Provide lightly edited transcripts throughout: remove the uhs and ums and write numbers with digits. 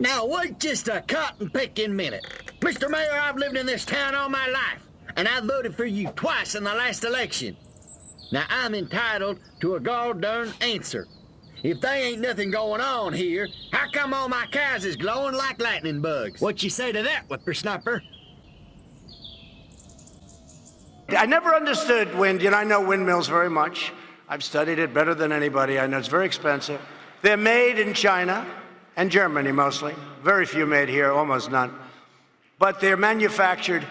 Now wait just a cotton-picking minute. Mr. Mayor, I've lived in this town all my life, and I voted for you twice in the last election. Now I'm entitled to a gall-darn answer. If there ain't nothing going on here, how come all my cows is glowing like lightning bugs? What you say to that, whippersnapper? I never understood wind. I know windmills very much. I've studied it better than anybody. I know it's very expensive. They're made in China and Germany mostly. Very few made here, almost none. But they're manufactured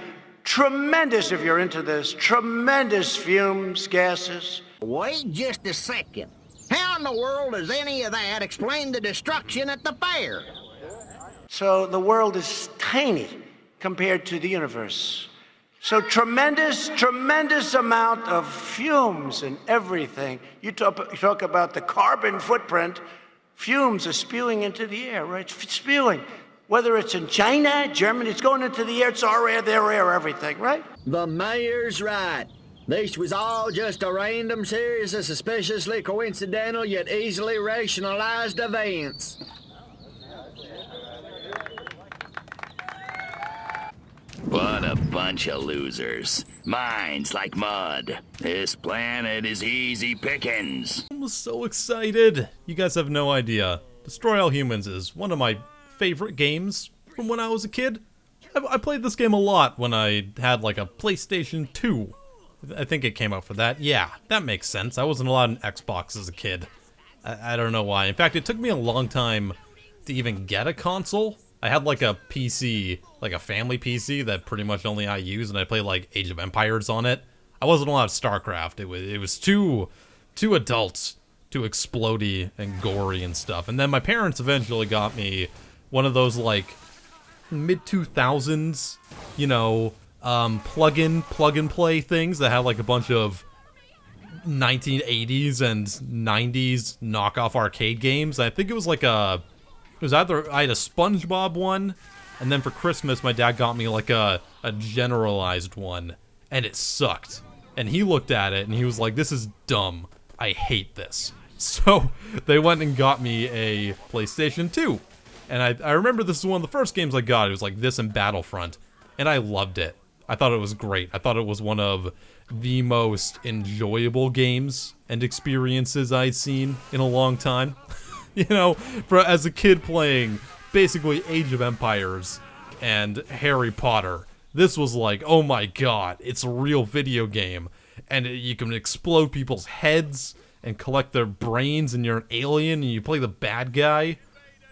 tremendous, if you're into this, tremendous fumes, gases. Wait just a second. How in the world does any of that explain the destruction at the fair? So the world is tiny compared to the universe. So tremendous amount of fumes and everything. You talk about the carbon footprint. Fumes are spewing into the air, right? It's spewing. Whether it's in China, Germany, it's going into the air. It's our air, their air, everything, right? The mayor's right. This was all just a random series of suspiciously coincidental yet easily rationalized events. What a bunch of losers. Minds like mud. This planet is easy pickings. I was so excited. You guys have no idea. Destroy All Humans is one of my favorite games from when I was a kid. I played this game a lot when I had like a PlayStation 2. I think it came out for that. Yeah, that makes sense. I wasn't allowed an Xbox as a kid. I don't know why. In fact, it took me a long time to even get a console. I had like a PC, like a family PC that pretty much only I used, and I played like Age of Empires on it. I wasn't allowed StarCraft. It was too adult, too explodey and gory and stuff. And then my parents eventually got me one of those like mid-2000s, you know, plug and play things that had like a bunch of 1980s and 90s knockoff arcade games. I think it was like it was either I had a SpongeBob one, and then for Christmas my dad got me like a generalized one, and it sucked. And he looked at it and he was like, "This is dumb. I hate this." So they went and got me a PlayStation 2. And I remember this is one of the first games I got. It was like this and Battlefront, and I loved it. I thought it was great. I thought it was one of the most enjoyable games and experiences I'd seen in a long time. You know, as a kid playing basically Age of Empires and Harry Potter, this was like, oh my god, it's a real video game. And you can explode people's heads and collect their brains, and you're an alien and you play the bad guy.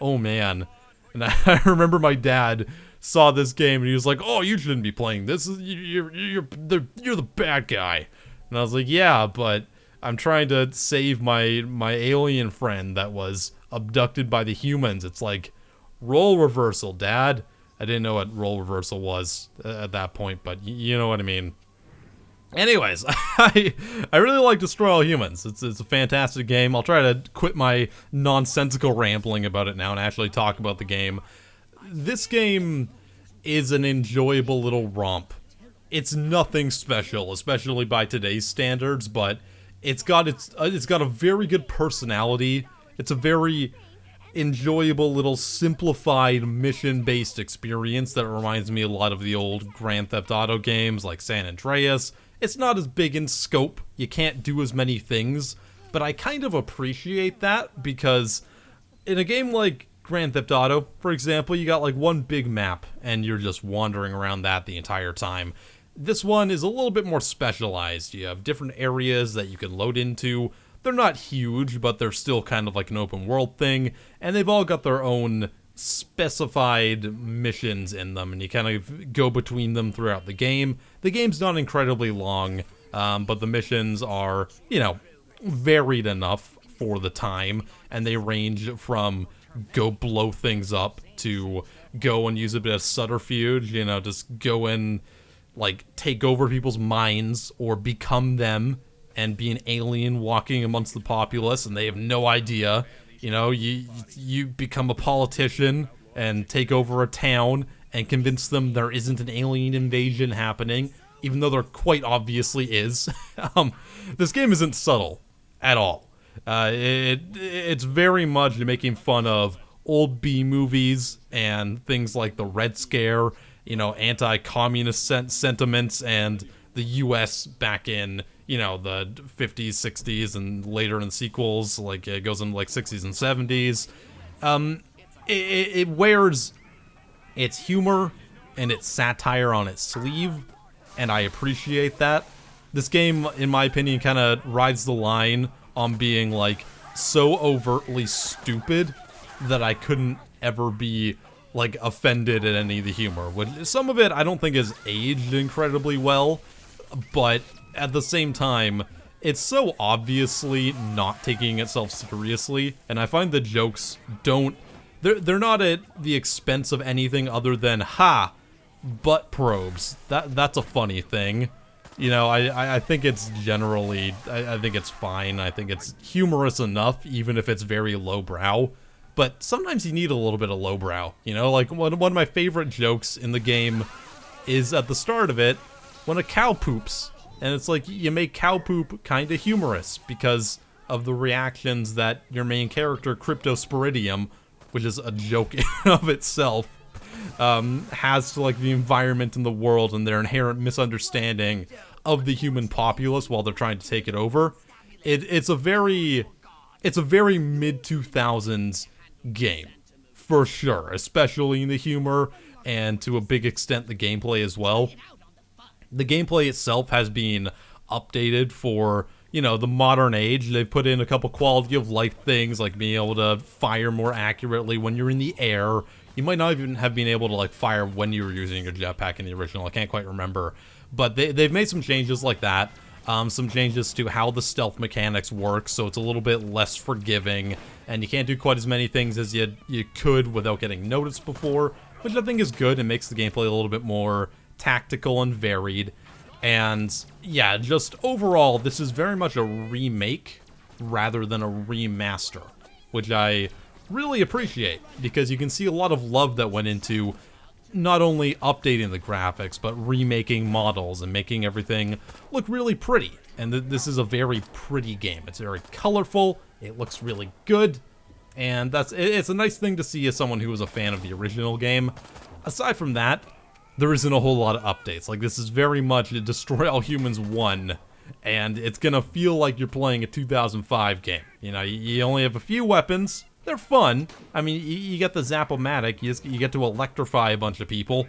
Oh man. And I remember my dad saw this game and he was like, "Oh, you shouldn't be playing this. You're the bad guy." And I was like, "Yeah, but I'm trying to save my alien friend that was abducted by the humans." It's like role reversal, Dad. I didn't know what role reversal was at that point, but you know what I mean. Anyways, I really like Destroy All Humans. It's a fantastic game. I'll try to quit my nonsensical rambling about it now and actually talk about the game. This game is an enjoyable little romp. It's nothing special, especially by today's standards, but it's got a very good personality. It's a very enjoyable little simplified mission-based experience that reminds me a lot of the old Grand Theft Auto games like San Andreas. It's not as big in scope, you can't do as many things, but I kind of appreciate that because in a game like Grand Theft Auto, for example, you got like one big map and you're just wandering around that the entire time. This one is a little bit more specialized. You have different areas that you can load into. They're not huge, but they're still kind of like an open world thing, and they've all got their own specified missions in them, and you kind of go between them throughout the game. The game's not incredibly long, but the missions are, you know, varied enough for the time, and they range from go blow things up to go and use a bit of subterfuge, you know, just go and like take over people's minds or become them and be an alien walking amongst the populace and they have no idea. You know, you become a politician and take over a town and convince them there isn't an alien invasion happening, even though there quite obviously is. This game isn't subtle at all. It's very much making fun of old B movies and things like the Red Scare, you know, anti-communist sentiments, and the U.S. back in, you know, the 50s, 60s, and later in sequels, like it goes into like 60s and 70s. It wears its humor and its satire on its sleeve, and I appreciate that. This game, in my opinion, kind of rides the line on being like so overtly stupid that I couldn't ever be like offended at any of the humor. Some of it I don't think is aged incredibly well, but at the same time, it's so obviously not taking itself seriously, and I find the jokes they're not at the expense of anything other than butt probes. That's a funny thing. You know, I think it's generally, I think it's fine. I think it's humorous enough, even if it's very lowbrow. But sometimes you need a little bit of lowbrow. You know, like one of my favorite jokes in the game is at the start of it, when a cow poops. And it's like, you make cow poop kind of humorous because of the reactions that your main character, Cryptosporidium, which is a joke in and of itself, has to like the environment in the world and their inherent misunderstanding of the human populace while they're trying to take it over. It's a very mid-2000s game, for sure, especially in the humor and to a big extent the gameplay as well. The gameplay itself has been updated for, you know, the modern age. They've put in a couple quality of life things, like being able to fire more accurately when you're in the air. You might not even have been able to like fire when you were using your jetpack in the original. I can't quite remember. But they've made some changes like that. Some changes to how the stealth mechanics work, so it's a little bit less forgiving, and you can't do quite as many things as you could without getting noticed before, which I think is good and makes the gameplay a little bit more tactical and varied. And yeah, just overall, this is very much a remake rather than a remaster, which I really appreciate, because you can see a lot of love that went into not only updating the graphics, but remaking models and making everything look really pretty. And this is a very pretty game. It's very colorful, it looks really good, and it's a nice thing to see as someone who was a fan of the original game. Aside from that, there isn't a whole lot of updates. Like, this is very much a Destroy All Humans 1, and it's gonna feel like you're playing a 2005 game. You know, you only have a few weapons. They're fun. I mean, you get the zap-o-matic, you get to electrify a bunch of people.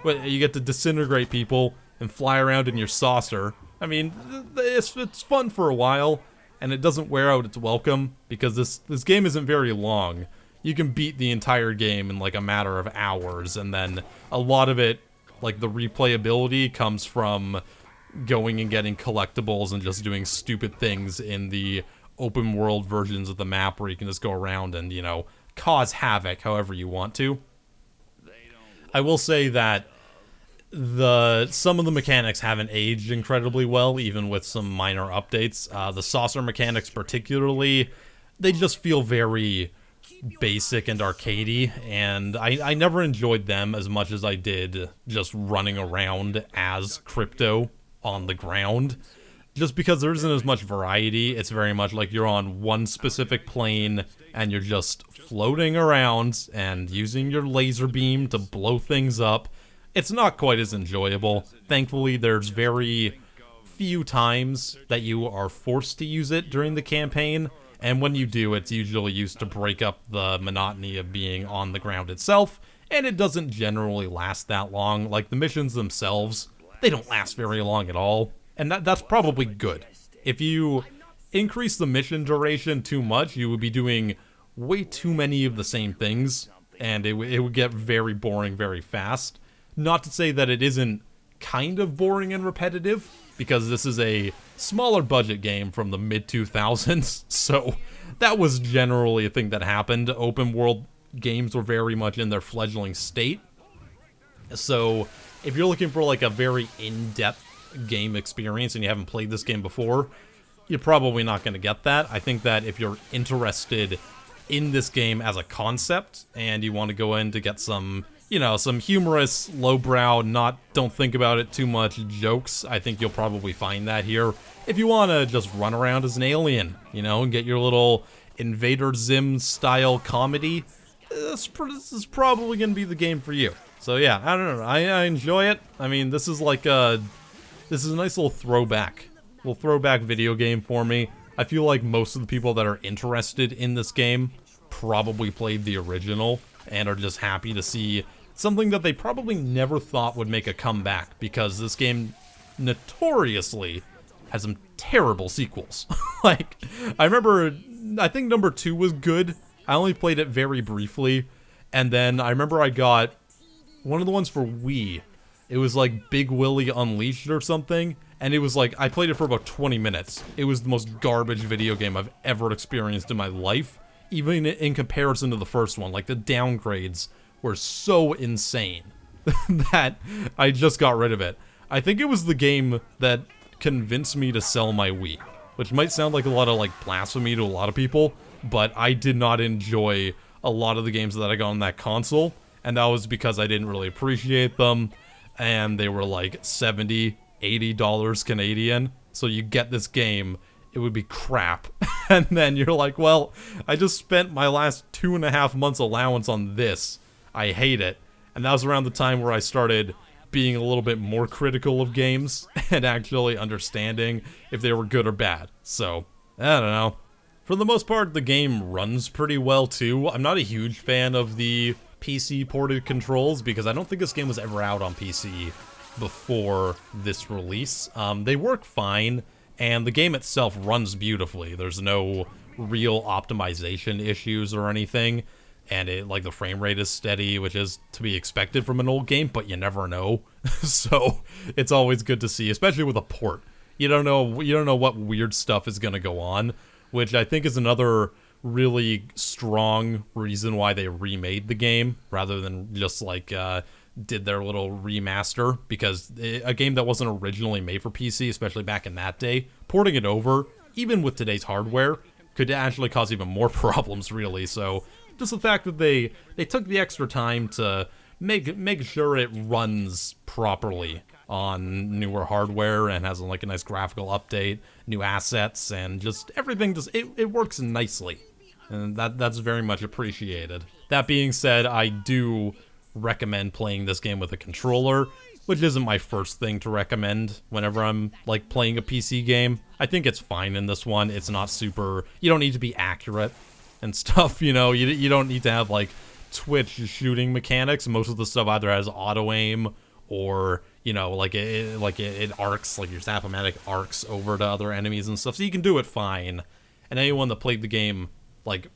You get to disintegrate people and fly around in your saucer. I mean, it's fun for a while, and it doesn't wear out its welcome, because this game isn't very long. You can beat the entire game in like a matter of hours, and then a lot of it, like the replayability, comes from going and getting collectibles and just doing stupid things in the open world versions of the map where you can just go around and, you know, cause havoc however you want to. I will say that some of the mechanics haven't aged incredibly well, even with some minor updates. The saucer mechanics particularly, they just feel very basic and arcadey, and I never enjoyed them as much as I did just running around as Crypto on the ground. Just because there isn't as much variety, it's very much like you're on one specific plane and you're just floating around and using your laser beam to blow things up. It's not quite as enjoyable. Thankfully, there's very few times that you are forced to use it during the campaign, and when you do, it's usually used to break up the monotony of being on the ground itself, and it doesn't generally last that long. Like, the missions themselves, they don't last very long at all. And that's probably good. If you increase the mission duration too much, you would be doing way too many of the same things, and it would get very boring very fast. Not to say that it isn't kind of boring and repetitive, because this is a smaller budget game from the mid-2000s, so that was generally a thing that happened. Open world games were very much in their fledgling state. So if you're looking for like a very in-depth game experience and you haven't played this game before, you're probably not going to get that. I think that if you're interested in this game as a concept and you want to go in to get some, you know, some humorous, lowbrow, don't think about it too much jokes, I think you'll probably find that here. If you want to just run around as an alien, you know, and get your little Invader Zim style comedy, this is probably going to be the game for you. So yeah, I don't know. I enjoy it. I mean, this is like this is a nice little throwback video game for me. I feel like most of the people that are interested in this game probably played the original and are just happy to see something that they probably never thought would make a comeback, because this game notoriously has some terrible sequels. Like, I think number 2 was good. I only played it very briefly, and then I remember I got one of the ones for Wii. It was like Big Willy Unleashed or something, and it was like, I played it for about 20 minutes. It was the most garbage video game I've ever experienced in my life, even in comparison to the first one. Like, the downgrades were so insane that I just got rid of it. I think it was the game that convinced me to sell my Wii, which might sound like a lot of like blasphemy to a lot of people, but I did not enjoy a lot of the games that I got on that console, and that was because I didn't really appreciate them, and they were like $70, $80 Canadian, so you get this game, it would be crap, and then you're like, well, I just spent my last 2.5 months allowance on this, I hate it. And that was around the time where I started being a little bit more critical of games and actually understanding if they were good or bad. So, I don't know. For the most part, the game runs pretty well too. I'm not a huge fan of the PC ported controls because I don't think this game was ever out on PC before this release. They work fine, and the game itself runs beautifully. There's no real optimization issues or anything. And the frame rate is steady, which is to be expected from an old game, but you never know. So it's always good to see, especially with a port. You don't know what weird stuff is going to go on, which I think is another really strong reason why they remade the game rather than just did their little remaster, because a game that wasn't originally made for PC, especially back in that day, porting it over, even with today's hardware, could actually cause even more problems, really. So just the fact that they took the extra time to make sure it runs properly on newer hardware and has like a nice graphical update, new assets, and just everything it works nicely. And that's very much appreciated. That being said, I do recommend playing this game with a controller, which isn't my first thing to recommend whenever I'm like playing a PC game. I think it's fine in this one. It's not super, you don't need to be accurate and stuff, you know, you don't need to have like Twitch shooting mechanics. Most of the stuff either has auto aim or, you know, it arcs, like your zap-o-matic arcs over to other enemies and stuff, so you can do it fine. And anyone that played the game like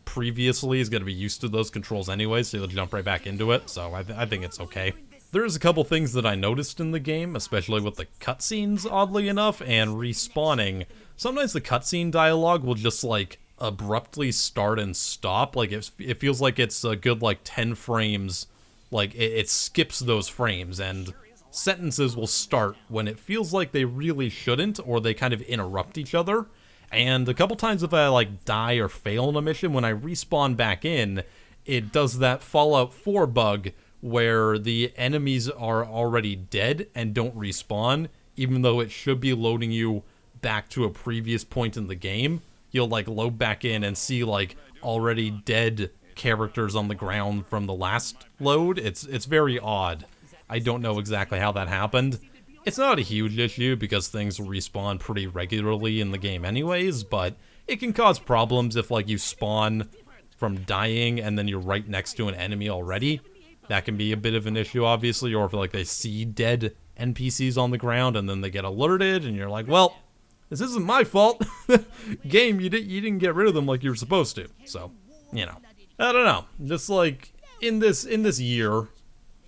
previously is going to be used to those controls anyway, so you'll jump right back into it, so I think it's okay. There's a couple things that I noticed in the game, especially with the cutscenes, oddly enough, and respawning. Sometimes the cutscene dialogue will just like abruptly start and stop. Like it feels like it's a good like 10 frames, like it skips those frames, and sentences will start when it feels like they really shouldn't, or they kind of interrupt each other. And a couple times if I like die or fail in a mission, when I respawn back in, it does that Fallout 4 bug where the enemies are already dead and don't respawn, even though it should be loading you back to a previous point in the game. You'll like load back in and see like already dead characters on the ground from the last load. It's very odd. I don't know exactly how that happened. It's not a huge issue because things respawn pretty regularly in the game anyways, but it can cause problems if like you spawn from dying and then you're right next to an enemy already. That can be a bit of an issue, obviously, or if like they see dead NPCs on the ground and then they get alerted and you're like, well, this isn't my fault. Game, you didn't get rid of them like you were supposed to. So, you know, I don't know. Just like in this year,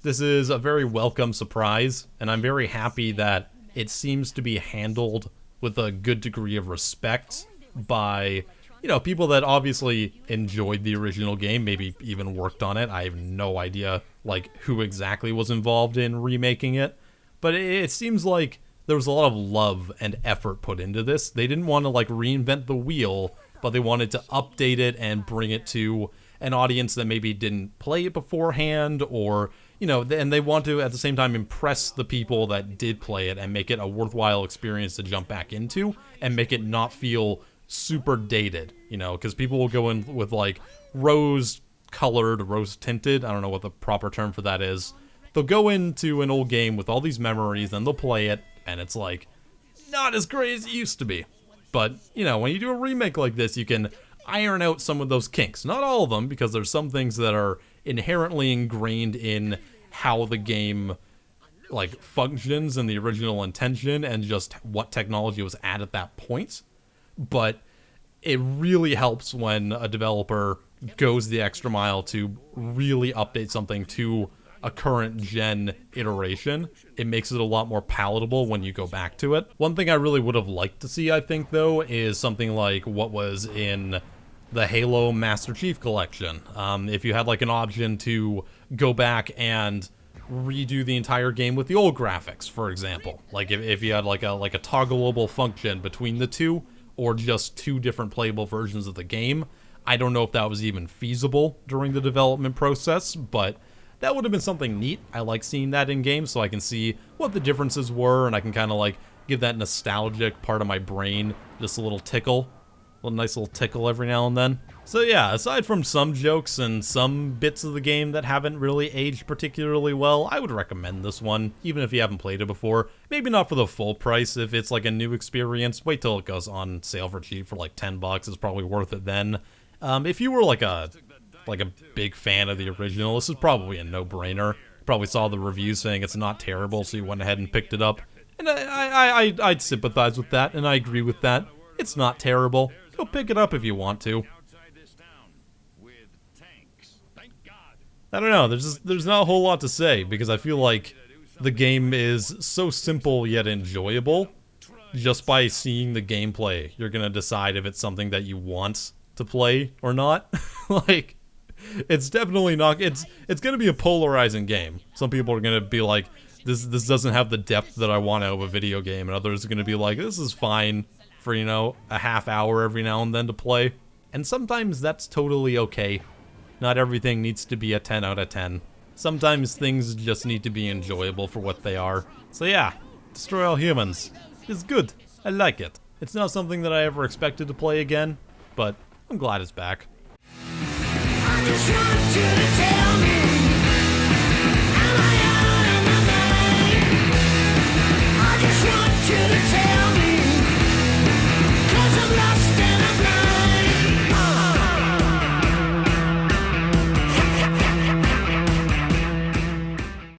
this is a very welcome surprise, and I'm very happy that it seems to be handled with a good degree of respect by, you know, people that obviously enjoyed the original game, maybe even worked on it. I have no idea, like, who exactly was involved in remaking it, but it seems like there was a lot of love and effort put into this. They didn't want to, like, reinvent the wheel, but they wanted to update it and bring it to an audience that maybe didn't play it beforehand, or, you know, and they want to, at the same time, impress the people that did play it and make it a worthwhile experience to jump back into and make it not feel super dated, you know, because people will go in with, like, rose colored, rose-tinted. I don't know what the proper term for that is. They'll go into an old game with all these memories, and they'll play it, and it's like, not as great as it used to be. But, you know, when you do a remake like this, you can iron out some of those kinks. Not all of them, because there's some things that are inherently ingrained in how the game, like, functions and the original intention and just what technology was at that point. But it really helps when a developer goes the extra mile to really update something to a current gen iteration. It makes it a lot more palatable when you go back to it. One thing I really would have liked to see, I think, though, is something like what was in the Halo Master Chief Collection. If you had like an option to go back and redo the entire game with the old graphics, for example. Like if you had like a toggleable function between the two, or just two different playable versions of the game. I don't know if that was even feasible during the development process, but that would have been something neat. I like seeing that in games so I can see what the differences were, and I can kind of like give that nostalgic part of my brain just a little tickle. A nice little tickle every now and then. So yeah, aside from some jokes and some bits of the game that haven't really aged particularly well, I would recommend this one, even if you haven't played it before. Maybe not for the full price. If it's like a new experience, wait till it goes on sale for cheap for like $10. It's probably worth it then. If you were like a big fan of the original, this is probably a no-brainer. You probably saw the review saying it's not terrible, so you went ahead and picked it up. And I'd sympathize with that, and I agree with that. It's not terrible. Go pick it up if you want to. I don't know, there's not a whole lot to say, because I feel like the game is so simple yet enjoyable. Just by seeing the gameplay, you're gonna decide if it's something that you want to play or not. Like, it's definitely not, it's gonna be a polarizing game. Some people are gonna be like, this doesn't have the depth that I want out of a video game, and others are gonna be like, this is fine for, you know, a half hour every now and then to play. And sometimes that's totally okay. Not everything needs to be a 10 out of 10. Sometimes things just need to be enjoyable for what they are. So yeah, Destroy All Humans is good. I like it. It's not something that I ever expected to play again, but I'm glad it's back. I just want you to take